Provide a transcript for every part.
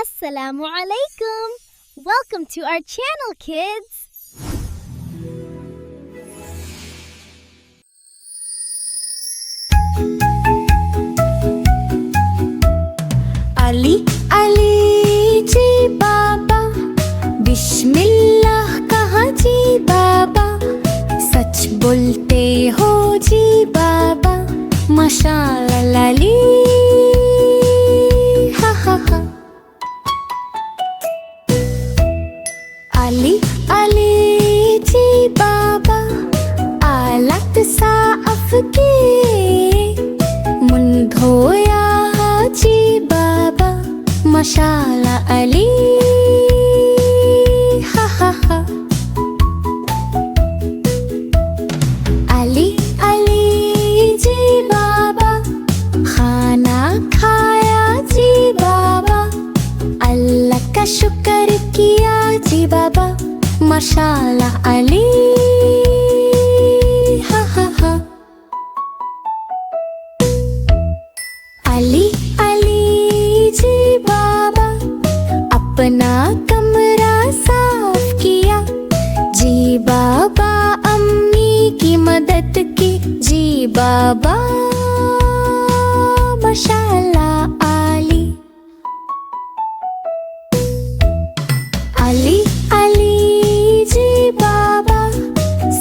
Assalamu alaikum. Welcome to our channel, kids. Ali Ali जी बाबा, बिस्मिल्लाह कहा जी बाबा, सच बोलते हो जी बाबा, माशाअल्लाह अली, हा हा हा। अली अली जी बाबा, आलत साफ किए, मुन धोया जी बाबा, माशाअल्लाह अली, हा हा हा। अली अली जी बाबा, खाना खाया जी बाबा, अल्लाह का शुक्र किया जी बाबा, माशाअल्लाह अली, हा हा हा। अली अली जी बाबा, अपना कमरा साफ किया जी बाबा, अम्मी की मदद की जी बाबा, माशाअल्लाह अली। अली अली जी बाबा,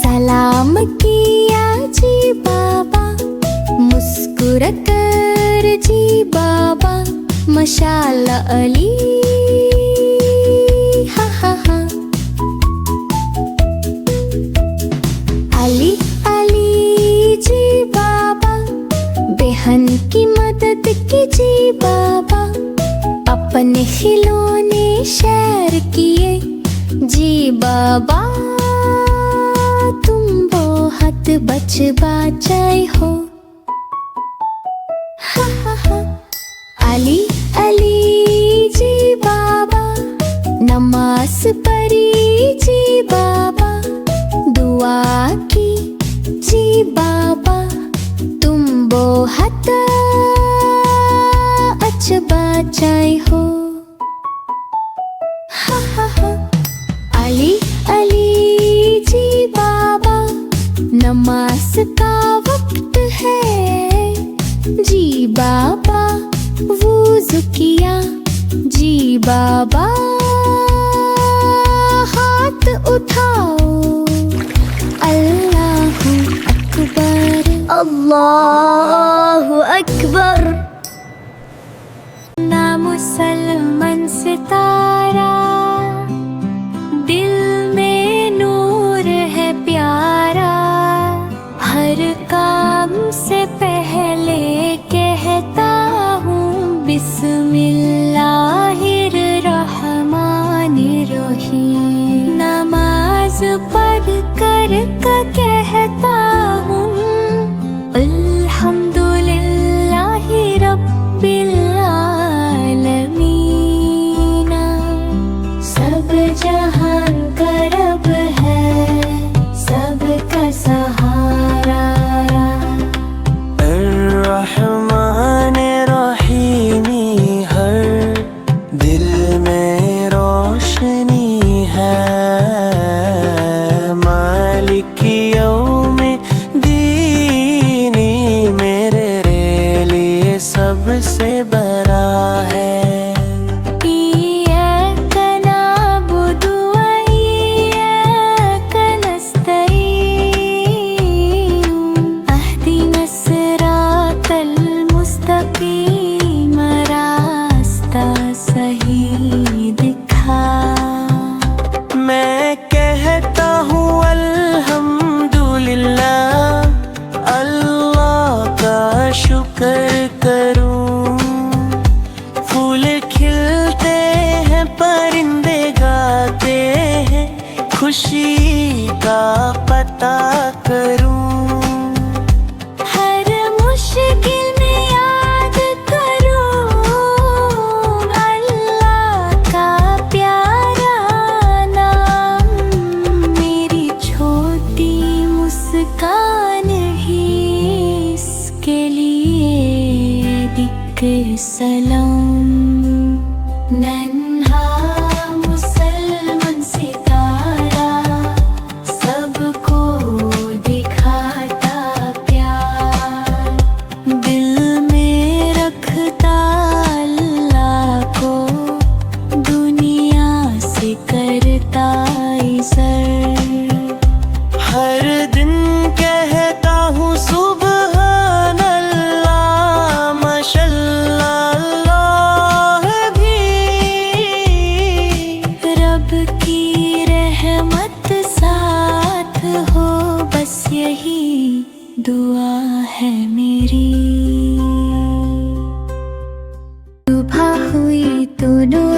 सलाम किया जी बाबा, मुस्कुरा कर जी बाबा, माशाअल्लाह अली, हा हा हा। अली अली जी बाबा, बहन की मदद की जी बाबा, अपने खिलौने शेयर किए जी बाबा, तुम बहुत बच बचाए हो, हा हा हा। अली अली जी बाबा, नमाज पढ़ी जी बाबा, दुआ की जी बाबा, तुम बहुत अच्छा बचाए हो, हा हा हा। अली अली जी बाबा, नमाज का वक्त है जी बाबा, वुज़ू किया जी बाबा, हाथ उठाओ, अल्लाहु अकबर, Allahu Akbar. ना मुसलमान सितारा, दिल में नूर है प्यारा, हर काम से पहले कहता हूँ बिस्मिल्लाहिर रहमानिर रहीम, नमाज पढ़ कर कहता हूँ अल्हम्दुलिल्लाहि रब्बिल आलमीन, सब जहान का रब है, सबका सहारा, अर्रहमान रहीमी, हर दिल में रोशनी है, मालिक यौमे दीनी, मेरे लिए सबसे बड़ा है। इय्याका नअबुदु व इय्याका नस्तईन, अहदिना सिरातल मुस्तकीम, रास्ता सही दिखा। मैं कहता हूँ अल्हम्दुलिल्लाह, अल्लाह का शुक्र करूँ, फूल खिलते हैं, परिंदे गाते हैं, खुशी का पता करूँ, हर मुश्किल में याद करूं अल्लाह का प्यारा नाम, मेरी छोटी मुस्कान ही इसके लिए दिख सलाम, नन्हे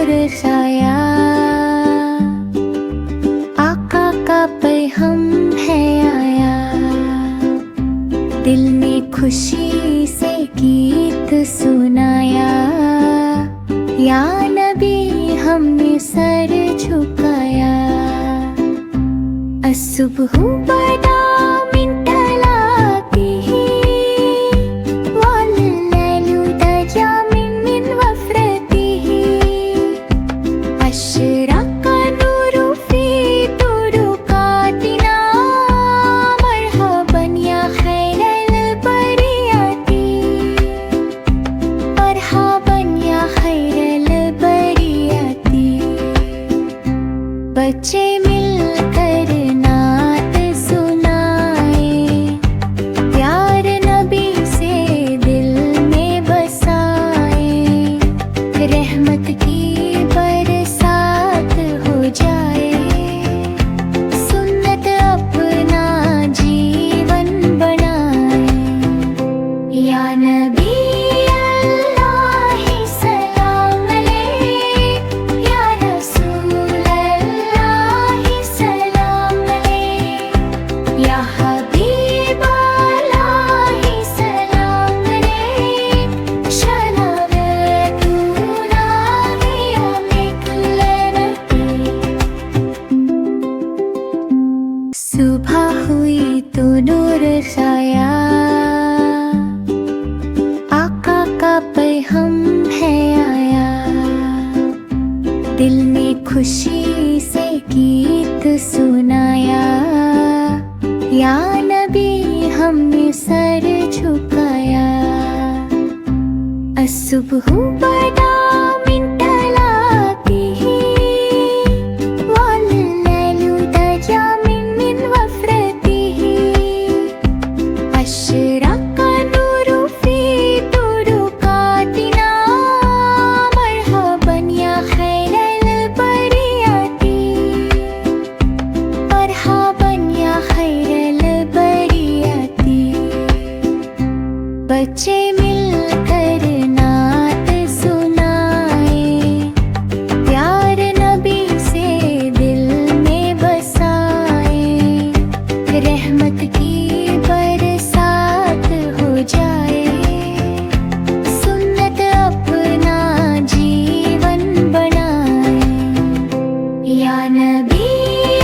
नूर साया, आका का पैगम है आया। दिल ने खुशी से गीत सुनाया, या नबी हमने सर झुकाया। असुबह बदा मिन तलातिही, वल्लैलु दजा मिन वफ्रतिही। अशरका नूरु फी तुरुकातिना, मरहबन या खैरल बरियाती, मरहबन या खैरल बरियाती। बच्चे मिलकर नात सुनाए, प्यार नबी से दिल में बसाए। रहमत की बरसात हो जाए, सुन्नत अपना जीवन बनाए। या नबी अल्लाह सलाम अलैक, या रसूल अल्लाह सलाम अलैक, या हबीब अल्लाह सलाम अलैक। शनावतुना बियमिक लनती। सुबह हुई तो नूर साया, आका का पैगम है आया। दिल ने खुशी से गीत सुनाया, या नबी हमने सर झुकाया। असुबह बदा मिन तलातिही, वल्लैलु दजा मिन वफ्रतिही। अशरका नूरु फी तुरुकातिना, मरहबन या खैरल बरियाती, मरहबन या खैरल बरियाती। बच्चे मिलकर नात सुनाए, प्यार नबी से दिल में बसाए। रहमत की बरसात हो जाए, सुन्नत अपना जीवन बनाए। या नबी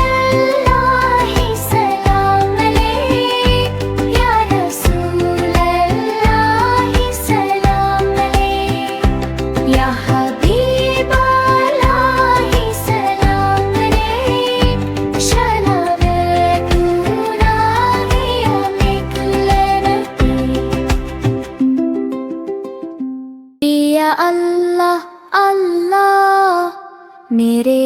अल्लाह सलाम अलैक, या रसूल अल्लाह सलाम अलैक, या हबीब अल्लाह सलाम अलैक। शनावतुना बियमिक लनती। या अल्लाह अल्लाह मेरे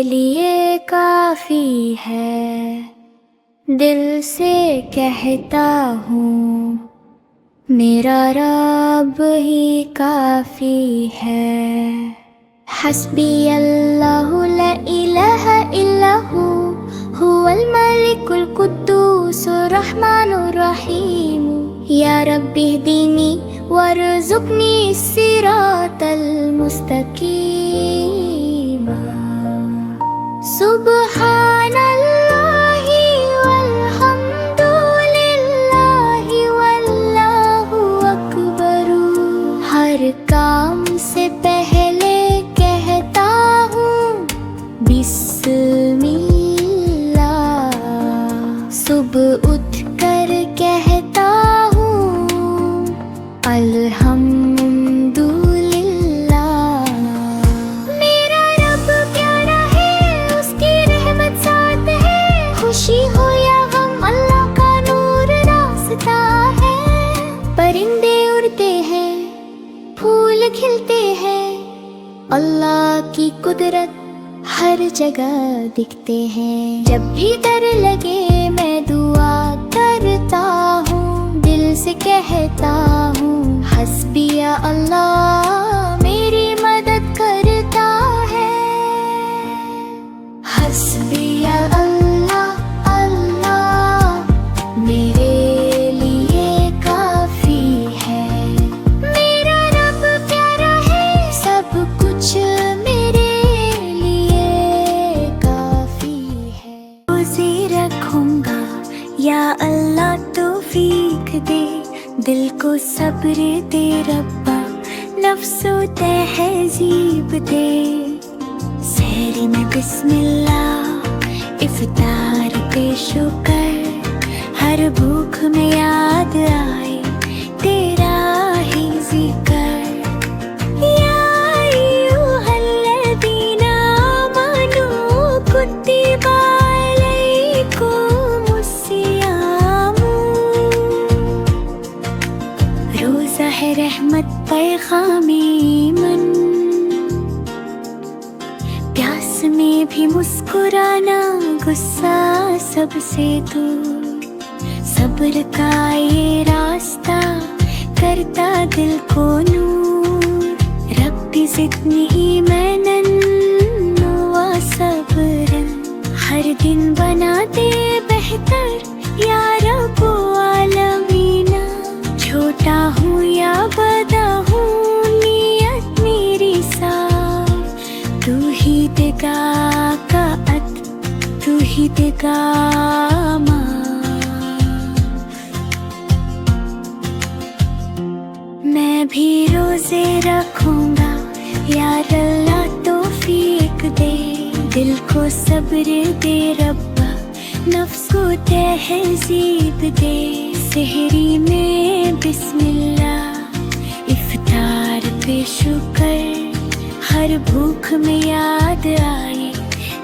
लिए काफी है, दिल से कहता हूँ मेरा रब ही काफी है। हस्बी अल्लाहु ला इलाहा इल्लहु, हुवल मलिकुल कुद्दूसुर रहमानुर रहीम। या रब्बी दीनी वरज़ुक़नी सिरातल मुस्तकीम। सुब्हानल्लाहि वल्हम्दुलिल्लाहि वल्लाहु अकबरु। हर काम से पहले कहता हूँ बिस्मिल्लाह। सुबह उठ कर कहता हूँ अल्हम्दुलिल्लाह। मेरा रब प्यारा है, उसकी रहमत साथ है। खुशी हो या गम, अल्लाह का नूर रास्ता है। परिंदे उड़ते हैं, फूल खिलते हैं, अल्लाह की कुदरत हर जगह दिखते हैं। जब भी डर लगे मैं दुआ करता हूँ, दिल से कहता हूँ हस्बिया अल्लाह मेरी मदद करता है। हस्बिया अल्लाह अल्लाह मेरे लिए काफी है। मेरा रब प्यारा है, सब कुछ मेरे दिल को सब्र दे रब्बा, नफ्सो तहजीब दे। सहरी में बिस्मिल्लाह, इफ्तार पे शुक्र, हर भूख में याद आए तेरा ही जिक्र। या अय्युहल्लज़ीना आमनू कुतिबा अलैकुमुस्सियाम। रोज़ा है रहमत पैग़ाम ईमान, प्यास में भी मुस्कुराना, गुस्सा सबसे दूर। सब्र का ये रास्ता करता दिल को नूर। रब्बी ज़िदनी ईमानन व सब्रन, हर दिन बना दे बेहतर या रब्बो आलमीना। छोटा हूँ या बड़ा हूँ, नियत मेरी साफ, तू ही देगा कात, तू ही देगा माफ। मैं भी रोजे रखूंगा, यार अल्लाह तौफीक दे। दिल को सब्र दे रब्बा, नफ्स को तहजीब दे। सहरी में बिस्मिल्लाह, इफ्तार पे शुक्र, हर भूख में याद आए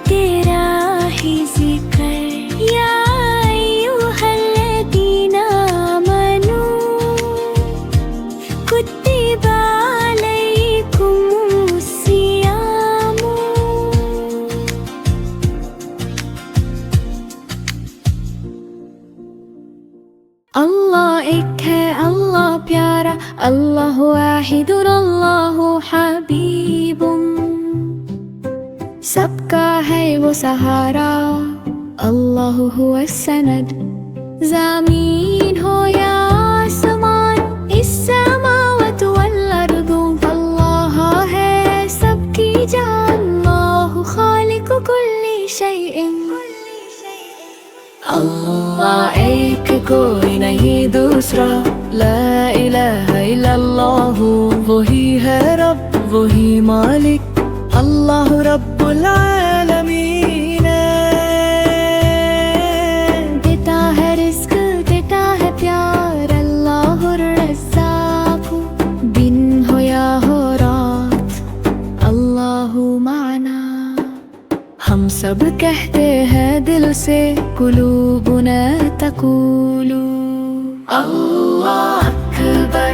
तेरा ही जिक्र। या अय्युहल्लज़ीना आमनू कुतिबा अलैकुमुस्सियाम। अल्लाह एक है, अल्लाह प्यारा, अल्लाह वाहिदुन, अल्लाह हबीबुन। सबका है वो सहारा, अल्लाह हुवा सनद। ज़मीन हो या आसमान, इस समावत वल अर्दु, अल्लाह है सबकी जान। अल्लाहु खालिकु कुल्ली शैइन। अल्लाह एक कोई नहीं दूसरा, ला इलाहा इल्लल्लाह, वही है रब वही मालिक, अल्लाह रब्बुल आलमीन। देता है रिज़्क़ देता है प्यार, अल्लाहुर रज़्ज़ाक़। दिन हो या हो रात, अल्लाहु माना। हम सब कहते हैं दिल से, कुलूबुना तक़ूलु अल्लाह अकबर,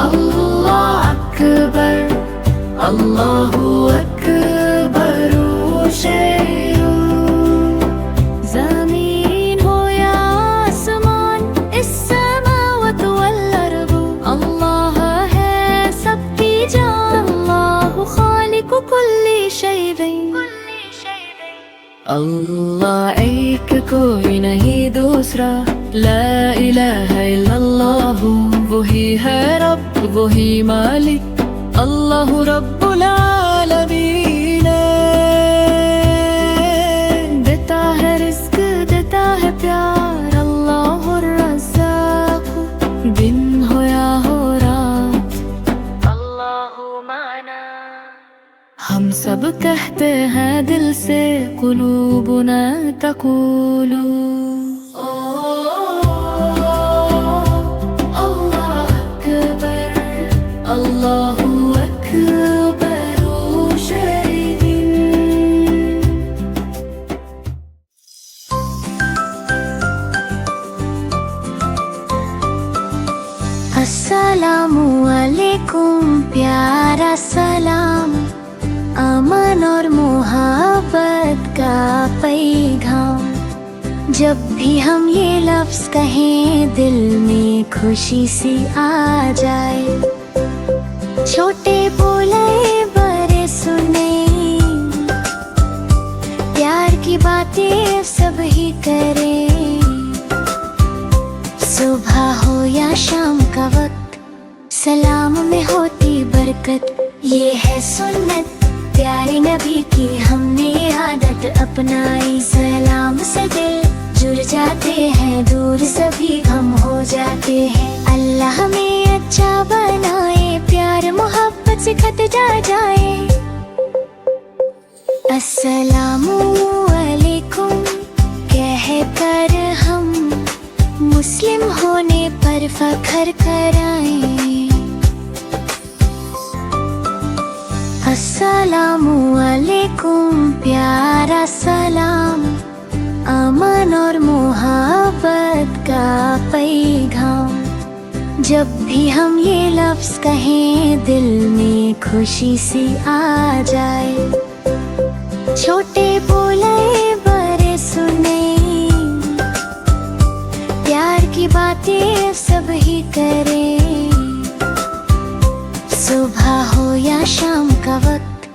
अल्लाह अकबर, अल्लाहु अकबर शैअ। ज़मीन हो या आसमान, इस समावत वल अर्दु, अल्लाह है सबकी जान। अल्लाहु खालिकु कुल्ली शैइन। अल्लाह एक कोई नहीं दूसरा, ला इलाहा इल्लल्लाह, वही है रब वही मालिक, अल्लाह रब्बुल आलमीन। देता है रिज़्क़ देता है प्यार, अल्लाहुर रज़्ज़ाक़। दिन हो या हो रात, अल्लाहु माना। हम सब कहते हैं दिल से, कुलूबुना तक़ूलु अल्लाह अकबर, अल्लाहु अकबर शैइन। अस्सलामु अलैकुम प्यारा सलाम, अमन और मोहब्बत का पैगाम। जब भी हम ये लफ्ज़ कहें, दिल में खुशी सी आ जाए। छोटे बोले बड़े सुने, प्यार की बातें सब ही करें। सुबह हो या शाम का वक्त, सलाम में होती बरकत। ये है सुन्नत प्यारे नबी की, हमने आदत अपनाई। सलाम से दिल जुड़ जाते हैं, दूर सभी गम हो जाते हैं। अल्लाह हमें अच्छा बनाए, प्यार मोहब्बत से खतरा जाए। अस्सलामु अलैकुम कहकर हम मुस्लिम होने पर फख्र कराएं। अस्सलामु अलैकुम प्यारा सलाम, अमन और मोहब्बत का पैगाम। जब भी हम ये लफ्ज़ कहें दिल में खुशी सी आ जाए। छोटे बोले बड़े सुने, प्यार की बातें सब ही करें। सुबह हो या शाम का वक्त,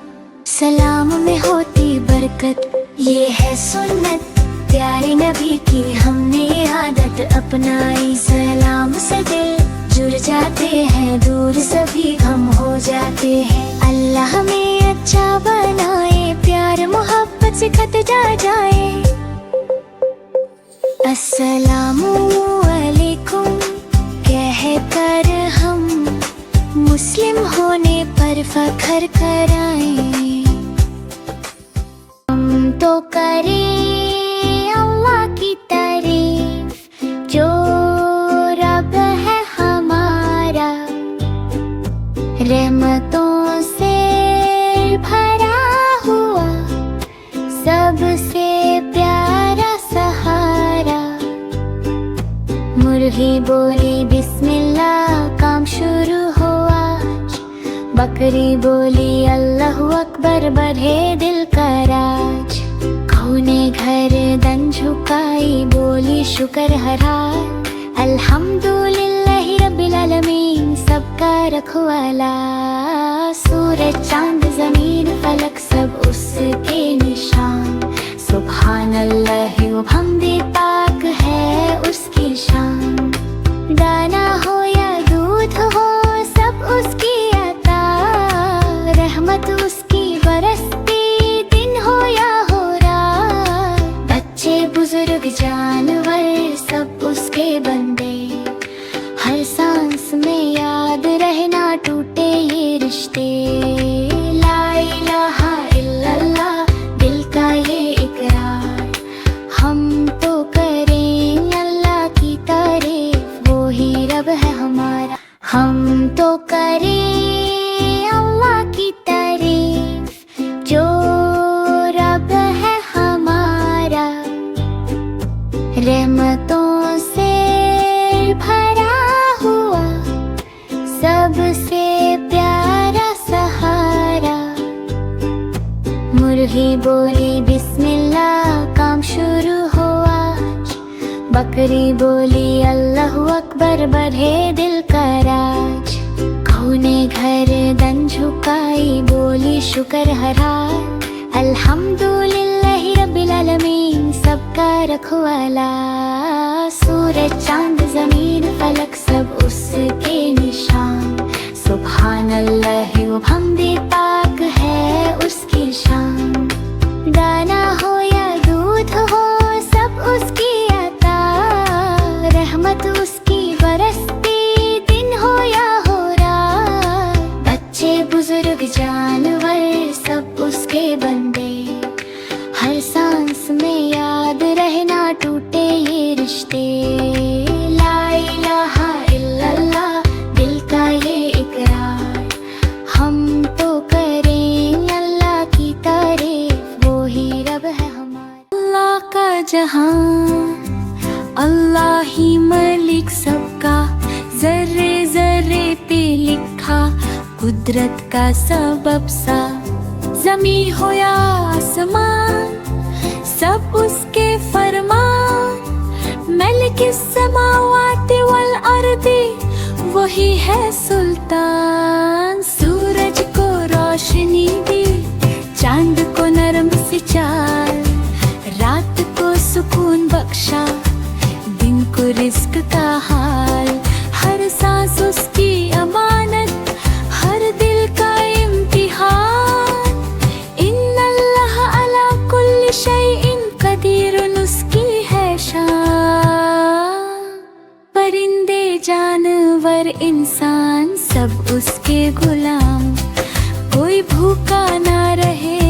सलाम में होती बरकत। ये है सुन्नत प्यारे नबी की, हमने आदत अपनाई। सलाम से दिल जुड़ जाते हैं, दूर सभी गम हो जाते हैं। अल्लाह हमें अच्छा बनाए, प्यार मोहब्बत से खतरा जाए। अस्सलामु अलैकुम कहकर हम मुस्लिम होने पर फख्र कराएं। हम तो करें अल्लाह की तारीफ, जो रब है हमारा, रहमतों से भरा हुआ, सबसे प्यारा सहारा। मुर्गी बोली बिस्मिल्लाह, काम शुरू हुआ। बकरी बोली अल्लाहु अकबर, बढ़े दिल का राज। कऊ ने घर दन झुकाई, बोली शुक्र हरा। अल्हम्दुलिल्लाहि रब्बिल आलमीन, सबका रखवाला। सूरज चांद जमीन फलक सब उसके निशान। सुभान अल्लाह व हमदे, पाक है उसकी शान। दाना हो या दूध हो सब उसकी अता, रहमत उसकी बरसती दिन हो या हो रात। बच्चे बुजुर्ग जानवर सब उसके बंदे, हर सांस में याद रहना टूटे ये रिश्ते। ला इलाहा इल्लल्लाह दिल का ये इकरार, हम तो करें अल्लाह की तारीफ, वो ही रब है हमारा। हम तो करें अल्लाह की तारीफ, जो रब है हमारा, रहमतों से भरा हुआ, सबसे प्यारा सहारा। मुर्गी बोली बिस्मिल्लाह, काम शुरू हुआ। बकरी बोली अल्लाहु अकबर, बढ़े दिल का राज। कऊ ने घर दन झुकाई, बोली शुक्र हरा। अल्हम्दुलिल्लाहि रब्बिल आलमीन, सबका रखवाला। सूरज चांद जमीन फलक सब उसके निशान। सुभान अल्लाह व हमदे, पाक है उसकी शान। दाना हो या दूध हो सब उसकी अता, रहमत उसकी बरसती दिन हो या हो रात। बच्चे बुजुर्ग जानवर सब उसके बंदे, हर सांस में याद रहना टूटे ये रिश्ते। ला इलाहा इल्लल्लाह दिल का ये इकरार, हम तो करें अल्लाह की तारीफ, वो ही रब है हमारा। अल्लाह का जहां, अल्लाह ही मलिक सबका, जर्रे जर्रे पे लिखा कुदरत का सबब सा। जमी हो या आसमान सब उसके फरमान। मलिक समावाति वल अर्दी, वही है सुल्तान। सूरज को रोशनी दी, चांद को नरम सी चाल, रात को सुकून बख्शा, दिन को रिस्क का हाल। हर सांस उसकी अमानत, हर दिल का इम्तिहान। इन्नल्लाह अला कुल्ली शैइन कदीर, उसकी है शान। इंसान सब उसके गुलाम, कोई भूखा ना रहे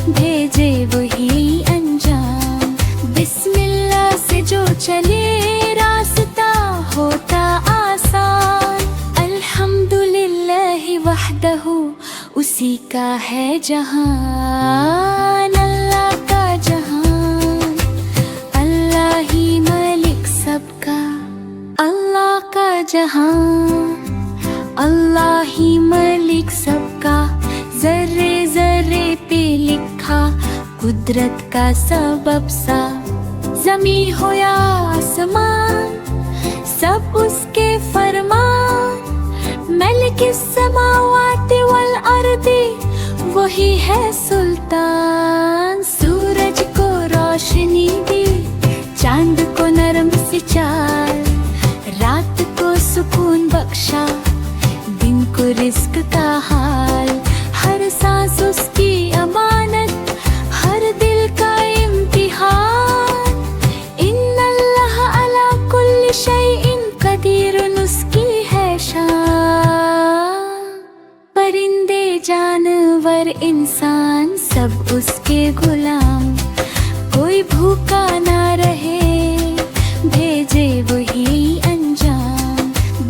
भेजे वही अंजाम। बिस्मिल्लाह से जो चले रास्ता होता आसान, अल्हम्दुलिल्लाह वहदहू उसी का है जहान। अल्लाह का जहान, अल्लाह ही मालिक सबका। अल्लाह का जहान, अल्लाह ही मालिक सबका। जर्रे जर्रे पे लिखा कुदरत का सबब सा, ज़मी हो या आसमान सब उसके फरमान। मलिकिस समावाति वल अर्दी वही है सुल्तान। सूरज को रोशनी दी, चांद को नरम सी चाल, रात को सुकून बख्शा, दिन को रिस्क का हाल। हर सांस उसकी अमानत, हर दिल का इम्तिहान। इन्नल्लाह अला कुल्ली शैइन कदीरुन उसकी है शान। परिंदे जानवर इंसान सब उसके गुलाम, कोई भूखा ना रहे भेजे वही अंजाम।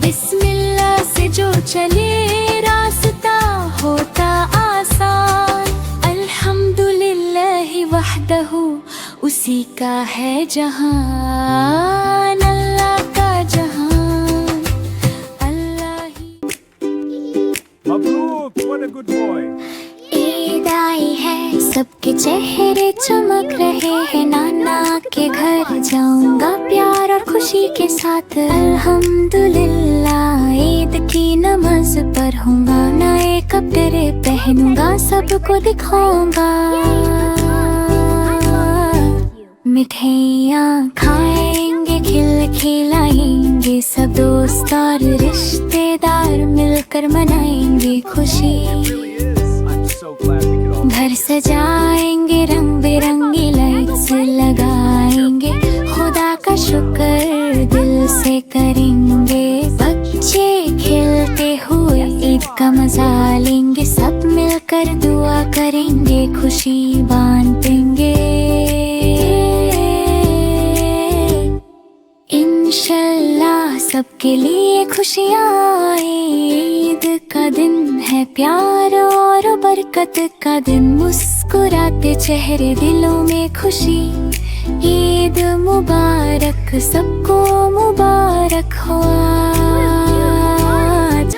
बिस्मिल्लाह से जो चले रास्ता होता आसान, अल्हम्दुलिल्लाह वहदहू उसी का है जहान। अल्लाह का जहान, अल्लाह ही। Mabruk, what a good boy. Eid आई है, सबके चेहरे चमक रहे हैं। नाना के घर जाऊंगा प्यार और खुशी के साथ। अल्हम्दुलिल्लाह ईद की नमाज पढ़ूंगा, नए कपड़े पहनूंगा, सबको दिखाऊंगा। मिठाइयाँ खाएंगे, खिलाएंगे, सब दोस्त और रिश्तेदार मिलकर मनाएंगे खुशी। I'm so glad we could all. घर सजाएंगे, रंग बिरंगी लाइट्स लगाएंगे, खुदा का शुक्र दिल से करेंगे। बच्चे खेलते हुए ईद का मजा लेंगे, सब मिलकर दुआ करेंगे, खुशी बांटेंगे। इंशाल्लाह सबके लिए खुशियाँ आए। ईद का दिन है प्यार और बरकत का दिन, मुस्कुराते चेहरे दिलों में खुशी। ईद मुबारक, सबको मुबारक हो आज।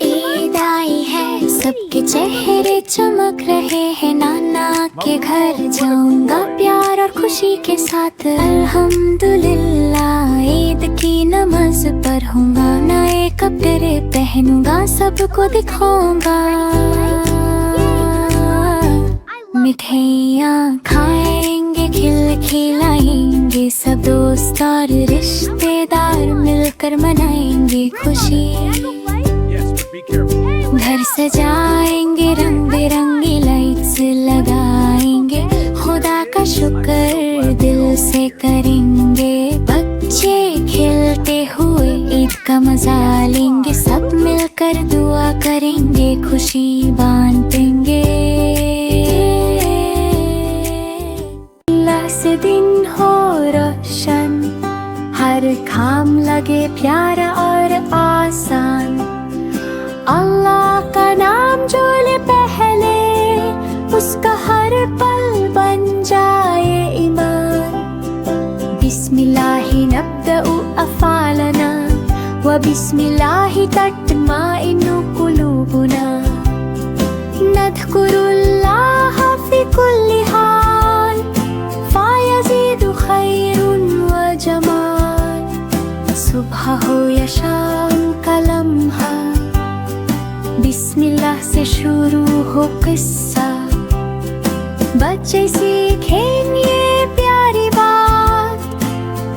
ईद आई है, सबके चेहरे चमक रहे हैं। नाना के घर जाऊंगा प्यार और खुशी के साथ। अल्हम्दुलिल्लाह ईद की नमाज पढ़ूंगा, नए कपड़े पहनूंगा, सबको दिखाऊंगा। मिठाइयाँ खाएंगे, खिलाएंगे, सब दोस्त और रिश्तेदार मिलकर मनाएंगे खुशी। Yes, but be careful. घर सजाएंगे, रंग बिरंगी लाइट्स लगाएंगे, खुदा का शुक्र दिल से करेंगे। बच्चे खेलते हुए ईद का मजा लेंगे, सब मिलकर दुआ करेंगे, खुशी बांटेंगे। अल्लाह से दिन हो रोशन, हर काम लगे प्यारा और आसान। अल्लाह का नाम जो ले पहले, उसका हर पल बन जाए ईमान। बिस्मिल्लाहि नब्दउ अफ़ालना व बिस्मिल्लाहि तत्माइन्नु कुलूबुना। नज़्कुरुल्लाह फ़ी कुल्ली हाल, फ़यज़ीदु खैरुन व जमाल। सुबह हो या शाम का लम्हा, बिस्मिल्लाह से शुरू हो किस्सा। बच्चे सीखें ये प्यारी बात,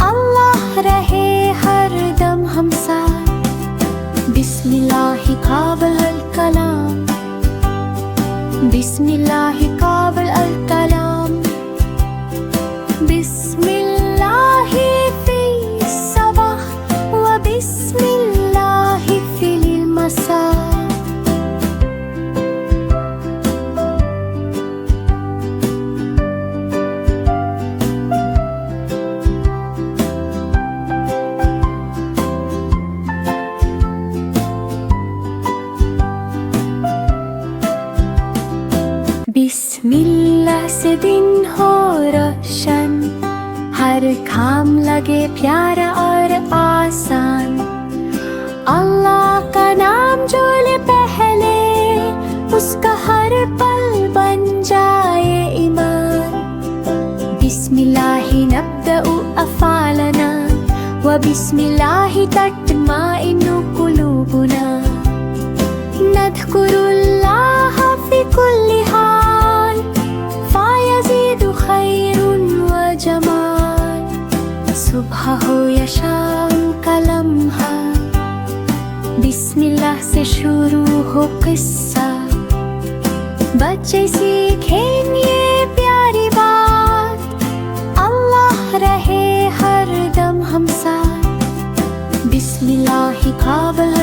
अल्लाह रहे हर दम हम साथ। बिस्मिल्लाहि काबिल अल कलाम, बिस्मिल्लाहि काबिल अल कलाम। बिस्मिल्लाहि फी सबह व बिस्मिल्लाहि बिस्मिल्लाह से दिन हो रोशन, हर काम लगे प्यारा और आसान। अल्लाह का नाम जो ले पहले, उसका हर पल बन जाए ईमान। बिस्मिल्लाहि नब्दउ अफ़ालना व बिस्मिल्लाहि तत्माइन्नु कुलूबुना। नज़्कुरुल्लाह फी कुल्ली हाल फ़यज़ीदु खैरुन व जमाल। सुबह हो या शाम का लम्हा, बिस्मिल्लाह से शुरू हो किस्सा। बच्चे सीखें ये प्यारी बात, अल्लाह रहे हर दम हम साथ। बिस्मिल्लाह काबल